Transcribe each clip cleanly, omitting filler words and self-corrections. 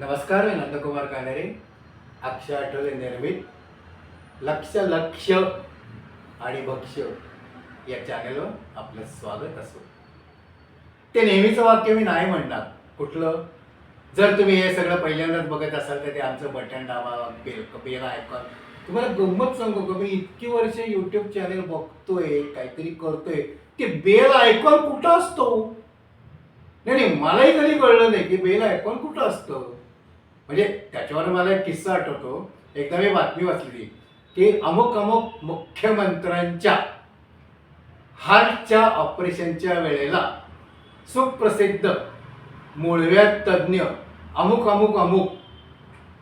नमस्कार, मी नंदकुमार कानेरे. अक्षय आठवले निर्मित लक्ष लक्ष आणि भक्ष्य या चॅनलवर आपलं स्वागत असो. ते नेहमीचं वाक्य मी नाही म्हणणार. कुठलं? जर तुम्ही हे सगळं पहिल्यांदाच बघत असाल तर ते आमचं बटन दाबा, बेल आयकॉन. तुम्हाला गंमत सांगू का, मी इतकी वर्ष यूट्यूब चॅनल बघतोय, काहीतरी करतोय, ते बेल आयकॉन कुठं असतो? नाही, मलाही कधी कळलं नाही की बेल आयकॉन कुठं असतं. म्हणजे त्याच्यावर मला एक किस्सा आठवतो. एकदा मी बातमी वाचली की अमुक अमुक मुख्यमंत्र्यांच्या हार्टच्या ऑपरेशनच्या वेळेला सुप्रसिद्ध मूळव्याध तज्ज्ञ अमुक अमुक अमुक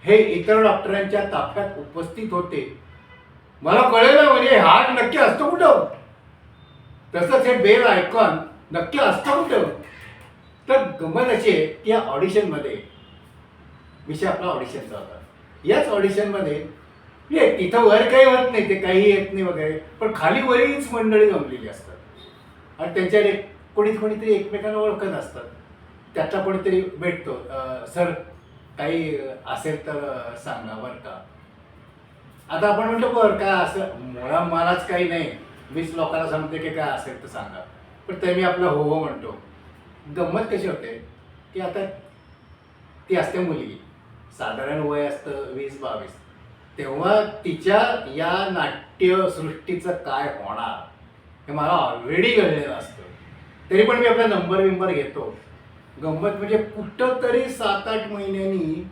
हे इतर डॉक्टरांच्या ताफ्यात उपस्थित होते. मला कळलं म्हणजे हार्ट नक्की असतो कुठं, तसंच हे बेल आयकॉन नक्की असतं कुठं. तर गंमत अशी आहे की या ऑडिशनमध्ये विषय आपला ऑडिशनचा होता. याच ऑडिशनमध्ये तिथं वर काही होत नाही, ते काही येत नाही वगैरे, पण खाली वरीच मंडळी जमलेली असतात आणि त्यांच्या कोणीतरी एकमेकांना ओळखत असतात. त्यातला कोणीतरी भेटतो, सर काही असेल तर सांगा बरं का. आता आपण म्हणतो बरं का, असं मलाच काही नाही, 20 लोकांना सांगते की काय असेल तर सांगा, पण ते मी आपलं हो हो म्हणतो. गंमत कशी होते की आता ती असते मुलगी, साधारण वय असतं 20-22. तेव्हा तिच्या या नाट्यसृष्टीचं काय होणार हे मला ऑलरेडी कळलेलं असतं. तरी पण मी आपला नंबर घेतो. गंमत म्हणजे कुठं तरी 7-8 महिन्यांनी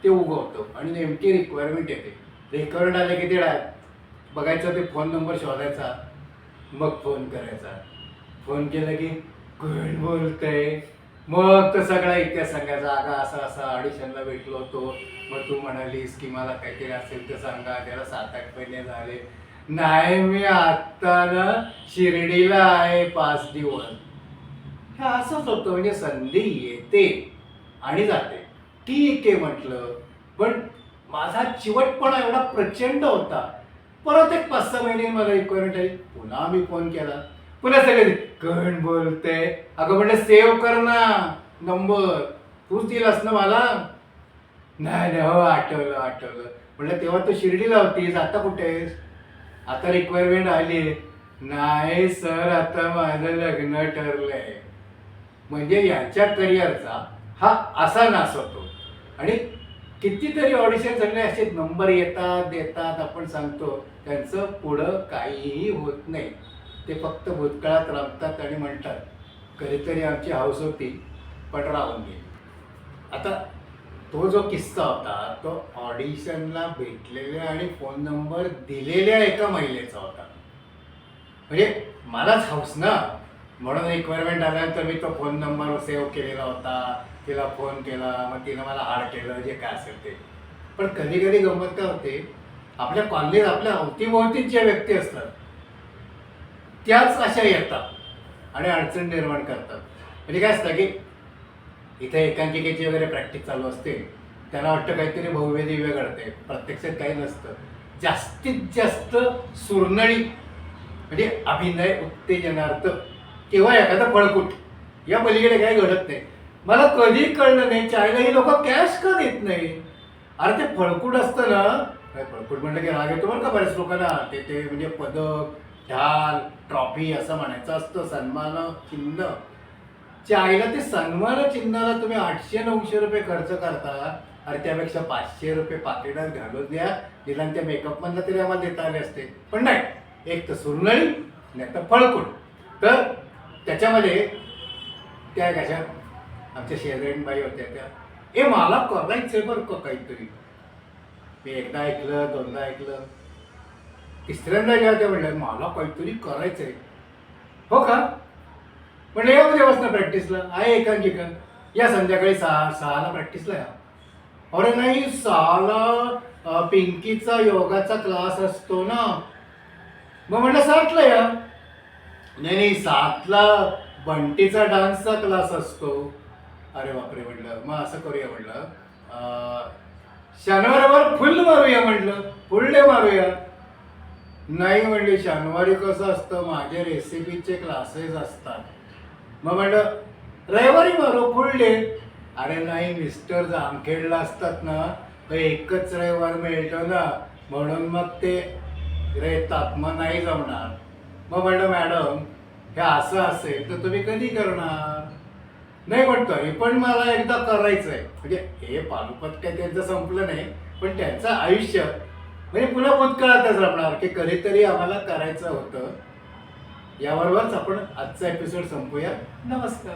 ते उगवतं आणि नेमकी रिक्वायरमेंट येते. रिक्वायरमेंट आले की ते बघायचं, ते फोन नंबर शोधायचा, मग फोन करायचा. फोन केलं की कोण बोलतंय, मग तर सगळा इतिहास सांगायचा. अगं असं असं ऑडिशनला भेटलो होतो, मग तू म्हणालीस की मला काहीतरी असेल तर सांगा. त्याला 7-8 महिने झाले. नाही, मी आत्ता ना शिर्डीला आहे 5 दिवस. हे असंच होतं. म्हणजे संधी येते आणि जाते. ठीक आहे म्हटलं, पण माझा चिवटपणा एवढा प्रचंड होता. परत एक 5-6 महिने मला रिक्वायरमेंट आली. पुन्हा मी फोन केला. पुन्हा सगळे कोण बोलते. अगं म्हटलं सेव्ह कर ना नंबर, तूच दिलास ना मला. नाही हो, आठवलं. म्हटलं तेव्हा तू शिर्डीला होतीस, आता कुठे आहेस? आता रिक्वायरमेंट आली. नाही सर, आता माझं लग्न ठरलंय. म्हणजे यांच्या करिअरचा हा असा नाश होतो. आणि कितीतरी ऑडिशन सगळे असे नंबर येतात देतात, आपण सांगतो, त्यांचं पुढं काहीही होत नाही. ते फक्त भूतकाळात रमतात आणि म्हणतात कधीतरी आमची हौस होती पण राहून गेली. आता तो जो किस्सा होता तो ऑडिशनला भेटलेल्या आणि फोन नंबर दिलेल्या एका महिलेचा होता. म्हणजे मलाच हौस ना, म्हणून रिक्वायरमेंट आल्यानंतर मी तो फोन नंबर सेव्ह केलेला होता, तिला फोन केला, मग तिनं मला हाड केलं, जे काय असेल ते. पण कधी कधी गंमत काय होते, आपल्या कॉलनीत आपल्या अवतीभोवतीत ज्या व्यक्ती असतात त्याच अशा येतात आणि अडचण निर्माण करतात. म्हणजे काय असतं की इथे एकांकिकेची वगैरे प्रॅक्टिस चालू असते, त्यांना वाटतं काहीतरी भव्य दिव्य घडते, प्रत्यक्षात काही नसतं. जास्तीत जास्त सुरनळी म्हणजे अभिनय उत्तेजनार्थ किंवा एखादा फळकूट, या पलीकडे काही घडत नाही. मला कधी कळलं नाही चायला ही लोक कॅश का देत नाही. अरे ते फळकूट असतं ना, फळकूट म्हणलं की राग येतो बरं का बऱ्याच लोकांना. ते म्हणजे पदक, ढाल, ट्रॉफी असं म्हणायचं असतं, सन्मान चिन्ह. चायला ते सन्मान चिन्हाला तुम्ही 800-900 रुपये खर्च करता. अरे त्यापेक्षा 500 रुपये पाकिटात घालून द्या, निदान त्या मेकअपमधला तरी आम्हाला देता आले असते. पण नाही, एक तर सुरनळी नाही तर फळकूट. तर त्याच्यामध्ये त्या कशा आमच्या शेजारी बाई होत्या, त्या हे मला करायचं बरं का काहीतरी. मी एकदा ऐकलं, दोनदा ऐकलं, तिसऱ्यांदा जेव्हा त्या म्हणलं मला काहीतरी करायचंय. हो का म्हणजे या उद्यापासून प्रॅक्टिसला आहे एकांकिका, या संध्याकाळी 6ला प्रॅक्टिसला या. अरे नाही, 6ला पिंकीचा योगाचा क्लास असतो ना. मग म्हटलं 7ला या. नाही, 7ला बंटीचा डान्सचा क्लास असतो. अरे बापरे म्हटलं, मग असं करूया म्हटलं, शनिवारवर फुल मारूया म्हटलं, फुल डे मारूया. नाही म्हणले, शनिवारी कसं असतं माझे रेसिपीचे क्लासेस असतात. मग म्हटलं रविवारी मारू फुल डे. अरे नाही मिस्टर जामखेडला असतात ना, तर एकच रविवार मिळतो ना, म्हणून मग ते रेतात, मग नाही जमणार. मग म्हणलं मॅडम हे असं असेल तर तुम्ही कधी करणार? नाही पण तरी पण मला एकदा करायचंय. म्हणजे हे पालुपत काही त्यांचं संपलं नाही, पण त्यांचं आयुष्य म्हणजे पुन्हा भूतकाळातच राहणार की कधीतरी आम्हाला करायचं होतं. याबरोबरच आपण आजचा एपिसोड संपूया. नमस्कार.